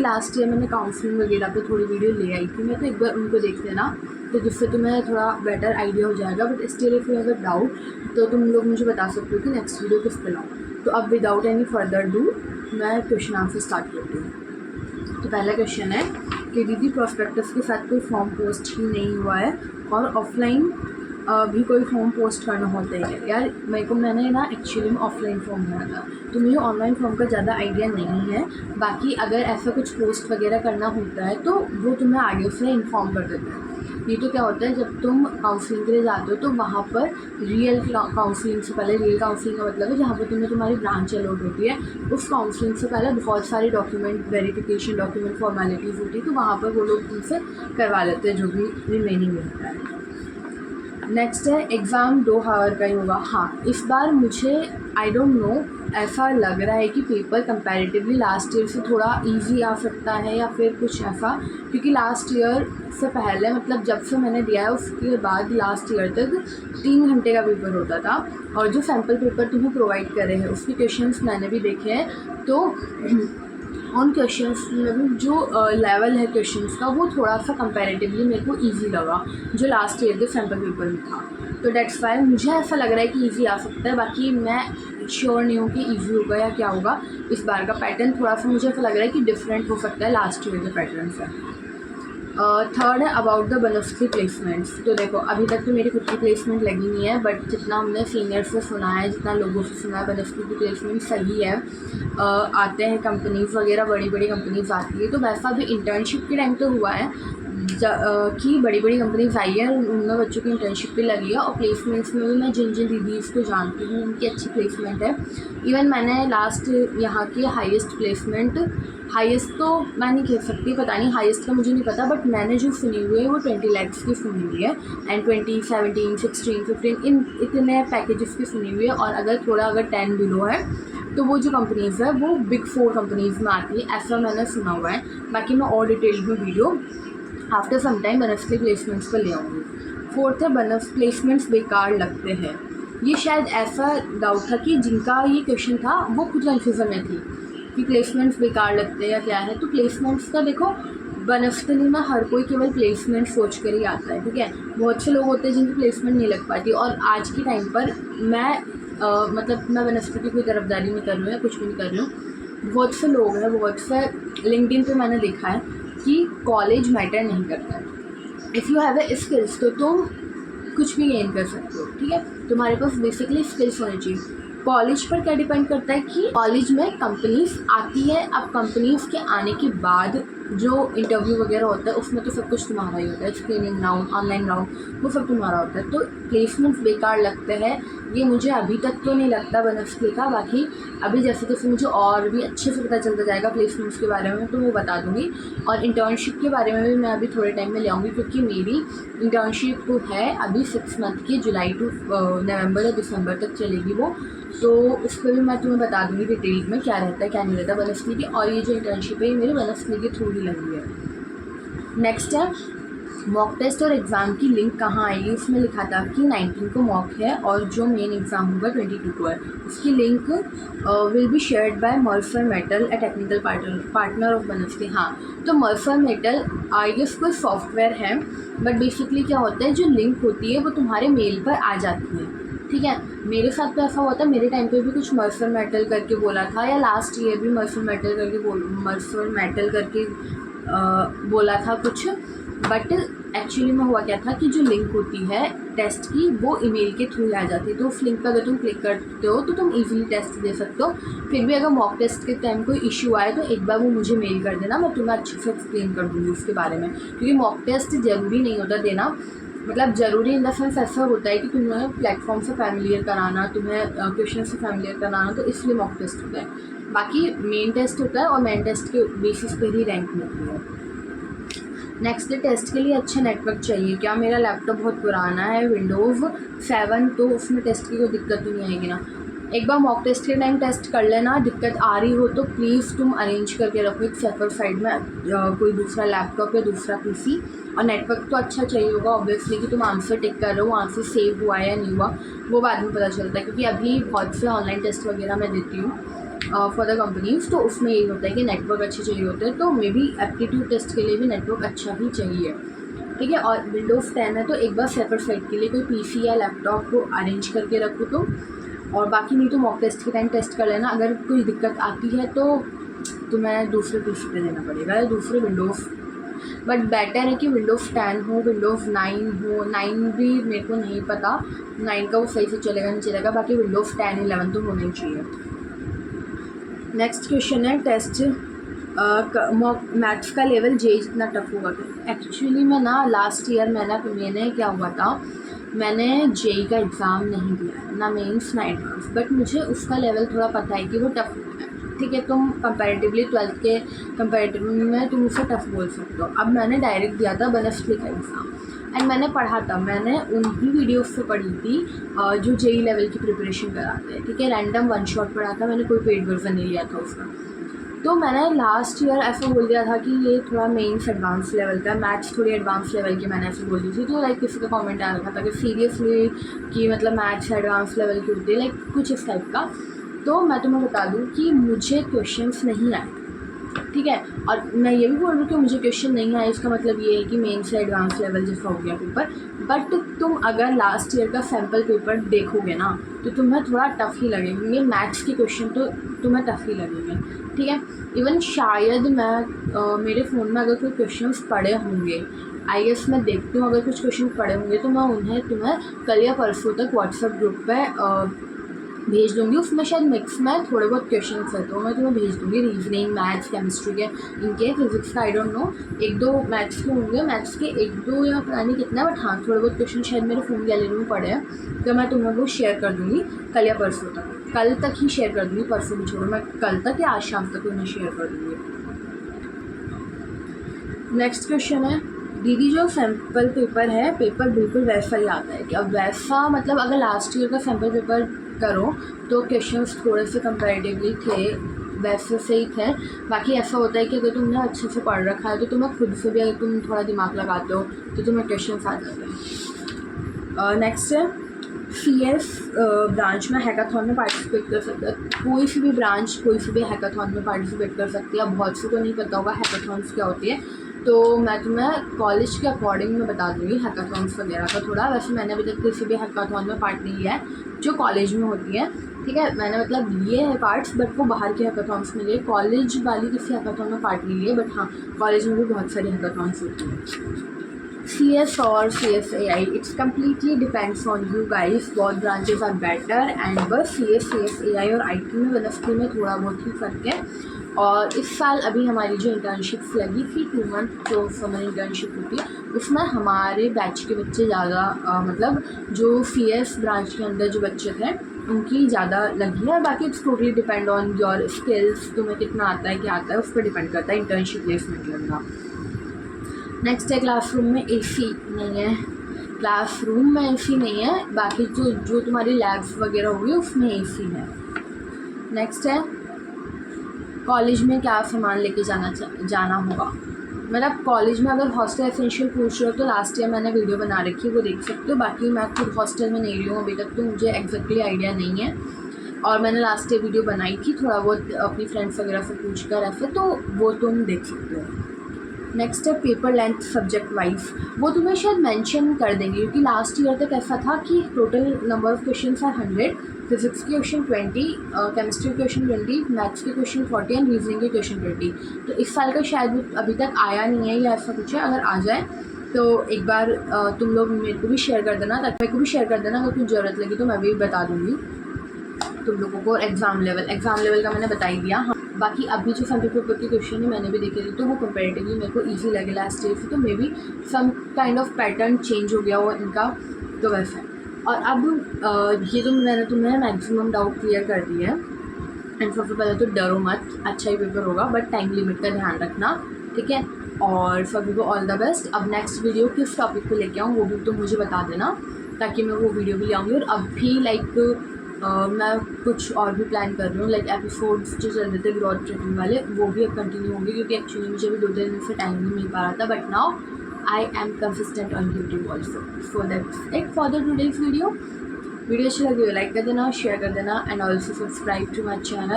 Last year मैंने counselling वगैरह पे थोड़ी वीडियो ले आई थी मैं, तो एक बार उनको देख लेना, तो जिससे तुम्हें थोड़ा बेटर आइडिया हो जाएगा। But still if you have a doubt तो तुम लोग मुझे बता सकते हो कि नेक्स्ट वीडियो किस पे लाऊँ। तो अब विदाउट एनी फर्दर डू मैं क्वेश्चन आंसर स्टार्ट करती हूँ। तो पहला क्वेश्चन है कि दीदी प्रोस्पेक्टस के साथ कोई फॉर्म पोस्ट ही नहीं हुआ है और ऑफलाइन भी कोई फॉर्म पोस्ट करना होता है। यार मैंने ना एक्चुअली में ऑफलाइन फॉर्म भरा था, तो मुझे ऑनलाइन फॉर्म का ज़्यादा आइडिया नहीं है। बाकी अगर ऐसा कुछ पोस्ट वगैरह करना होता है तो वो तुम्हें आगे से इन्फॉर्म कर देते हैं। नहीं तो क्या होता है, जब तुम काउंसलिंग के लिए जाते हो तो वहाँ पर रियल काउंसलिंग से पहले, रियल काउंसलिंग का मतलब है जहाँ पर तुम्हें तुम्हारी ब्रांच अलॉट होती है, उस काउंसलिंग से पहले बहुत सारी डॉक्यूमेंट वेरिफिकेशन, डॉक्यूमेंट फॉर्मेलिटीज़ होती है, तो वहाँ पर वो लोग तुमसे करवा लेते हैं जो भी रिमेनिंग रहता है। नेक्स्ट है एग्ज़ाम 2 आवर का ही होगा। हाँ, इस बार मुझे आई डोंट नो ऐसा लग रहा है कि पेपर कंपैरेटिवली लास्ट ईयर से थोड़ा इजी आ सकता है या फिर कुछ ऐसा, क्योंकि लास्ट ईयर से पहले मतलब जब से मैंने दिया है उसके बाद लास्ट ईयर तक 3 घंटे का पेपर होता था, और जो सैम्पल पेपर तुम्हें प्रोवाइड कर रहे हैं उसके क्वेश्चंस मैंने भी देखे हैं, तो उन क्वेश्चंस में जो लेवल है क्वेश्चंस का वो थोड़ा सा कंपैरेटिवली मेरे को इजी लगा जो लास्ट ईयर के सैम्पल पेपर में था। तो डेट्स वाई मुझे ऐसा लग रहा है कि इजी आ सकता है, बाकी मैं श्योर नहीं हूँ कि इजी होगा या क्या होगा। इस बार का पैटर्न थोड़ा सा मुझे ऐसा लग रहा है कि डिफरेंट हो सकता है लास्ट ईयर के पैटर्न से। थर्ड है अबाउट द बनस्की प्लेसमेंट्स। तो देखो अभी तक तो मेरी खुद की प्लेसमेंट लगी नहीं है, बट जितना हमने सीनियर से सुना है, जितना लोगों से सुना है, बनस्की की प्लेसमेंट सही है। आते हैं कंपनीज़ वगैरह, बड़ी बड़ी कंपनीज़ आती है, तो वैसा भी इंटर्नशिप के टाइम तो हुआ है कि बड़ी बड़ी कंपनीज आई है, उनमें बच्चों की इंटर्नशिप भी लगी है, और प्लेसमेंट्स में भी मैं जिन जिन दीदीज़ को जानती हूँ उनकी अच्छी प्लेसमेंट है। इवन मैंने लास्ट यहाँ की हाईएस्ट प्लेसमेंट, हाईएस्ट तो मैं नहीं कह सकती, पता नहीं हाईएस्ट का मुझे नहीं पता, बट मैंने जो सुनी हुई है वो 20 lakhs की सुनी हुई है, एंड 20, 17, 16, 15 इन इतने पैकेजेस की सुनी हुई है। और अगर 10 बिलो है तो वो जो कंपनीज़ है वो बिग 4 कंपनीज़ में आती है, ऐसा मैंने सुना हुआ है। बाकी मैं और डिटेल में वीडियो आफ्टर सम टाइम बनस्की प्लेसमेंट्स पर ले आऊँगी। फोर्थ है बनस प्लेसमेंट्स बेकार लगते हैं। ये शायद ऐसा डाउट था कि जिनका ये क्वेश्चन था वो खुद कन्फ्यूज़न में थी कि प्लेसमेंट्स बेकार लगते हैं या क्या है। तो प्लेसमेंट्स का देखो, बनस्पति में हर कोई केवल प्लेसमेंट सोच कर ही आता है, ठीक है। बहुत से लोग होते हैं जिनकी प्लेसमेंट नहीं लग पाती, और आज के टाइम पर मैं बनस्पति कोई तरफदारी नहीं कर रही हूँ या कुछ भी नहीं कर रही हूँ। बहुत से लोग हैं, बहुत से लिंक्डइन पे मैंने देखा है कि कॉलेज मैटर नहीं करता है। If you have a skills तो तुम कुछ भी गेन कर सकते हो, ठीक है। तुम्हारे पास बेसिकली स्किल्स होनी चाहिए। कॉलेज पर क्या डिपेंड करता है कि कॉलेज में कंपनीज आती है, अब कंपनीज के आने के बाद जो इंटरव्यू वगैरह होता है उसमें तो सब कुछ तुम्हारा ही होता है, स्क्रीनिंग राउंड, ऑनलाइन राउंड, वो सब तुम्हारा होता है। तो प्लेसमेंट्स बेकार लगते हैं ये मुझे अभी तक तो नहीं लगता बनस्की का। बाकी अभी जैसे जैसे मुझे और भी अच्छे से पता चलता जाएगा प्लेसमेंट्स के बारे में तो वो बता दूँगी, और इंटर्नशिप के बारे में भी मैं अभी थोड़े टाइम में ले आऊँगी, क्योंकि मेरी इंटर्नशिप तो है अभी 6 मंथ की, जुलाई टू नवंबर या दिसंबर तक चलेगी वो, तो उस पर भी मैं तुम्हें बता दूँगी डिटेल में क्या रहता है क्या नहीं रहता बनस्की की। और ये जो इंटर्नशिप है ये मेरी बनस्की के थ्रू ही लगी है। नेक्स्ट है मॉक टेस्ट और एग्ज़ाम की लिंक कहाँ आएगी। इसमें लिखा था कि 19 को मॉक है और जो मेन एग्ज़ाम होगा 22 को है। उसकी link will be shared by Mercer Mettl, a technical partner of बनस्की। हाँ, तो मर्सर मेटल आई गेस कोई सॉफ्टवेयर है, बट बेसिकली क्या होता है, जो लिंक होती है वो तुम्हारे मेल पर आ जाती है, ठीक है। मेरे साथ तो ऐसा हुआ था, मेरे टाइम पे भी कुछ मर्सर मेटल करके बोला था, या लास्ट ईयर भी मर्सर मेटल करके बोला था कुछ, बट एक्चुअली में हुआ क्या था कि जो लिंक होती है टेस्ट की वो ईमेल के थ्रू आ जाती है, तो उस लिंक पर अगर तुम क्लिक करते हो तो तुम इजीली टेस्ट दे सकते हो। फिर भी अगर मॉक टेस्ट के टाइम कोई इशू आए तो एक बार वो मुझे मेल कर देना, मैं तुम्हें अच्छे से एक्सप्लेन कर दूँगी उसके बारे में, क्योंकि मॉक टेस्ट ज़रूरी नहीं होता देना, मतलब ज़रूरी इन द सेंस ऐसा होता है कि तुम्हें प्लेटफॉर्म से फैमिलियर कराना, तुम्हें क्वेश्चन से फैमिलियर कराना, तो इसलिए मॉक टेस्ट होता है। बाकी मेन टेस्ट होता है और मेन टेस्ट के बेसिस पर ही रैंक मिलती है। नेक्स्ट टेस्ट के लिए अच्छा नेटवर्क चाहिए क्या। मेरा लैपटॉप बहुत पुराना है, विंडोज़ 7, तो उसमें टेस्ट की कोई दिक्कत तो नहीं आएगी ना। एक बार मॉक टेस्ट के टाइम टेस्ट कर लेना, दिक्कत आ रही हो तो प्लीज़ तुम अरेंज करके रखो एक सेपरेट साइड में कोई दूसरा लैपटॉप या दूसरा पीसी, और नेटवर्क तो अच्छा चाहिए होगा ऑब्वियसली, कि तुम आंसर टिक कर रहे हो, आंसर सेव हुआ है या नहीं हुआ वो बाद में पता चलता है, क्योंकि अभी बहुत से ऑनलाइन टेस्ट वगैरह मैं देती हूँ फॉर द कंपनीज, तो उसमें यही होता है कि नेटवर्क अच्छे चाहिए होते हैं, तो मे बी एप्टीट्यूड टेस्ट के लिए भी नेटवर्क अच्छा ही चाहिए, ठीक है। और विंडोज़ 10 है तो एक बार सेपरेट साइड के लिए कोई पीसी या लैपटॉप को अरेंज करके रखो तो, और बाकी नहीं तो मॉक टेस्ट के टाइम टेस्ट कर लेना। अगर कोई दिक्कत आती है तो तुम्हें दूसरे पीसी पे लेना पड़ेगा या दूसरे विंडोज़, बट बेटर है कि विंडोज़ 10 हो, विंडोज़ 9 हो। 9 भी मेरे को नहीं पता 9 का वो सही से चलेगा नहीं चलेगा, बाकी विंडोज़ 10 11 तो होना ही चाहिए। नेक्स्ट क्वेश्चन है टेस्ट मैथ्स का लेवल जे इतना टफ होगा क्या? एक्चुअली मैं ना लास्ट ईयर मैंने क्या हुआ था, मैंने जेई का एग्ज़ाम नहीं दिया है, ना मेंस ना एडवांस, बट मुझे उसका लेवल थोड़ा पता है कि वो टफ होता है, ठीक है। तुम कंपैरेटिवली 12th के कंपैरेटिवली में तुम उसे टफ बोल सकते हो। अब मैंने डायरेक्ट दिया था बनस्फली का एग्ज़ाम एंड मैंने पढ़ा था, मैंने उन्हीं वीडियोस से पढ़ी थी जो जेई लेवल की प्रिपरेशन कराते हैं, ठीक है। रैंडम वन शॉट पढ़ा था मैंने, कोई पेड वर्जन नहीं लिया था उसका। तो मैंने लास्ट ईयर ऐसा बोल दिया था कि ये थोड़ा मेंस एडवांस लेवल का, मैथ्स थोड़ी एडवांस लेवल की मैंने ऐसे बोल दी थी। तो लाइक किसी का कमेंट आ रखा था कि सीरियसली कि मतलब मैथ्स एडवांस लेवल की होती है, लाइक कुछ इस टाइप का। तो मैं तुम्हें बता दूं कि मुझे क्वेश्चंस नहीं आए, ठीक है। और मैं ये भी बोल रही हूँ कि मुझे क्वेश्चन नहीं आए इसका मतलब ये है कि मेन से एडवांस लेवल जैसा हो गया पेपर, बट तुम अगर लास्ट ईयर का सैम्पल पेपर देखोगे ना तो तुम्हें थोड़ा टफ ही लगेंगे, मैथ्स के क्वेश्चन तो तुम्हें टफ ही लगेंगे, ठीक है। इवन शायद मैं मेरे फ़ोन में अगर कोई क्वेश्चंस पड़े होंगे, आई गेस मैं देखती हूँ, अगर कुछ क्वेश्चन पड़े होंगे तो मैं उन्हें तुम्हें कल या परसों तक व्हाट्सएप ग्रुप पे भेज दूँगी। उसमें शायद मिक्स में थोड़े बहुत क्वेश्चंस है तो मैं तुम्हें भेज दूँगी, रीजनिंग, मैथ्स, केमिस्ट्री के, इनके फिजिक्स का आई डोंट नो, 1-2 मैथ्स के होंगे, मैथ्स के 1-2 या पता नहीं कितना, बट हाँ थोड़े बहुत क्वेश्चन शायद मेरे फ़ोन गैलरी में पड़े हैं, तो मैं तुम्हें वो शेयर कर दूँगी कल या परसों तक। कल तक ही शेयर कर दूँगी, परसों भी छोड़ो, मैं कल तक या आज शाम तक उन्हें शेयर कर दूँगी। नेक्स्ट क्वेश्चन है, दीदी जो सैम्पल पेपर है, पेपर बिल्कुल वैसा ही आता है कि अब वैसा मतलब अगर लास्ट ईयर का सैम्पल पेपर करो तो क्वेश्चंस थोड़े से कंपैरेटिवली थे वैसे से ही थे। बाकी ऐसा होता है कि अगर तुमने अच्छे से पढ़ रखा है तो तुम्हें खुद से भी अगर तुम थोड़ा दिमाग लगाते हो तो तुम्हें क्वेश्चंस आ जाते हैं। नेक्स्ट है, CS ब्रांच में हैकाथॉन में पार्टिसिपेट कर सकते हैं। कोई सी भी ब्रांच कोई सी भी हैकाथॉन में पार्टिसिपेट कर सकती है। अब बहुत से को नहीं पता होगा हैकाथॉन्स क्या होती है, तो मैं तुम्हें कॉलेज के अकॉर्डिंग में बता दूँगी हैकाथॉन्स वगैरह का थोड़ा। वैसे मैंने अभी तक किसी भी हैकाथॉन में पार्ट नहीं लिया है जो कॉलेज में होती है, ठीक है। मैंने मतलब लिए हैं पार्ट्स, बट वो बाहर के हैकाथॉन्स में लिए, कॉलेज वाली किसी हैकाथॉन में पार्ट नहीं लिए, बट हाँ कॉलेज में भी बहुत सारी हैकाथॉन्स होती हैं। CS और CSAI, it's completely depends on you guys, both branches are better, and बस CSAI और IT में बनस्पति में थोड़ा बहुत ही फ़र्क है। और इस साल अभी हमारी जो इंटर्नशिप्स लगी थी 2 मंथ जो समर इंटर्नशिप होती है, उसमें हमारे बैच के बच्चे ज़्यादा मतलब जो CS ब्रांच के अंदर जो बच्चे थे उनकी ज़्यादा लगी है। बाकी it's totally depend on your skills, तुम्हें कितना आता है क्या आता है उस पर डिपेंड करता है इंटर्नशिप प्लेसमेंट लगना। नेक्स्ट है, क्लासरूम में AC नहीं है, क्लासरूम में AC नहीं है, बाकी जो तुम्हारी लैब्स वगैरह होगी उसमें AC है। नेक्स्ट है, कॉलेज में क्या सामान लेके जाना होगा। मतलब कॉलेज में अगर हॉस्टल एसेंशियल पूछ रहे हो तो लास्ट ईयर मैंने वीडियो बना रखी है, वो देख सकते हो। बाकी मैं खुद हॉस्टल में नहीं रही हूँ अभी तक, तो मुझे एग्जैक्टली आइडिया नहीं है, और मैंने लास्ट ईयर वीडियो बनाई थी थोड़ा बहुत अपनी फ्रेंड्स वगैरह से पूछ कर ऐसे, तो वो तुम देख सकते हो। नेक्स्ट है, पेपर लेंथ सब्जेक्ट वाइज, वो तुम्हें शायद मेंशन कर देंगे, क्योंकि लास्ट ईयर तक ऐसा था कि टोटल नंबर ऑफ़ क्वेश्चन है 100, फिजिक्स के क्वेश्चन 20, केमिस्ट्री के क्वेश्चन 20, मैथ्स के क्वेश्चन 40 एंड रीजनिंग के क्वेश्चन 20। तो इस साल का शायद अभी तक आया नहीं है या ऐसा कुछ है, अगर आ जाए तो एक बार तुम लोग मेरे को भी शेयर कर देना, ताकि मेरे को भी शेयर कर देना, अगर कुछ ज़रूरत लगी तो मैं भी बता दूँगी तुम लोगों को। एग्ज़ाम लेवल का मैंने बता ही दिया। हाँ, बाकी अभी जो सैम्पल पेपर के क्वेश्चन है मैंने भी देखे थे, तो वो कंपैरेटिवली मेरे को ईजी लगे लास्ट ईयर से, तो maybe some kind of pattern change हो गया हो इनका, तो वैसा है। और अब ये तो मैंने तुम्हें मैक्सिमम डाउट क्लियर कर दिया है। एंड सबसे पहले तो डरो मत, अच्छा ही पेपर होगा, बट टाइम लिमिट का ध्यान रखना, ठीक है। और सभी को ऑल द बेस्ट। अब नेक्स्ट वीडियो किस टॉपिक पे लेके आऊँ वो भी तुम मुझे बता देना, ताकि मैं वो वीडियो भी ले आऊँगी। और अब भी मैं कुछ और भी प्लान कर रही हूँ, लाइक एपिसोड्स जो चल रहे थे ब्रॉड ट्रिपिंग वाले, वो भी अब कंटिन्यू होंगे, क्योंकि एक्चुअली मुझे भी 2-3 दिन से टाइम नहीं मिल पा रहा था, but now I am consistent on YouTube also. So that's it for the today's video अच्छी लगी हो लाइक कर देना, शेयर कर देना, and also subscribe to my channel.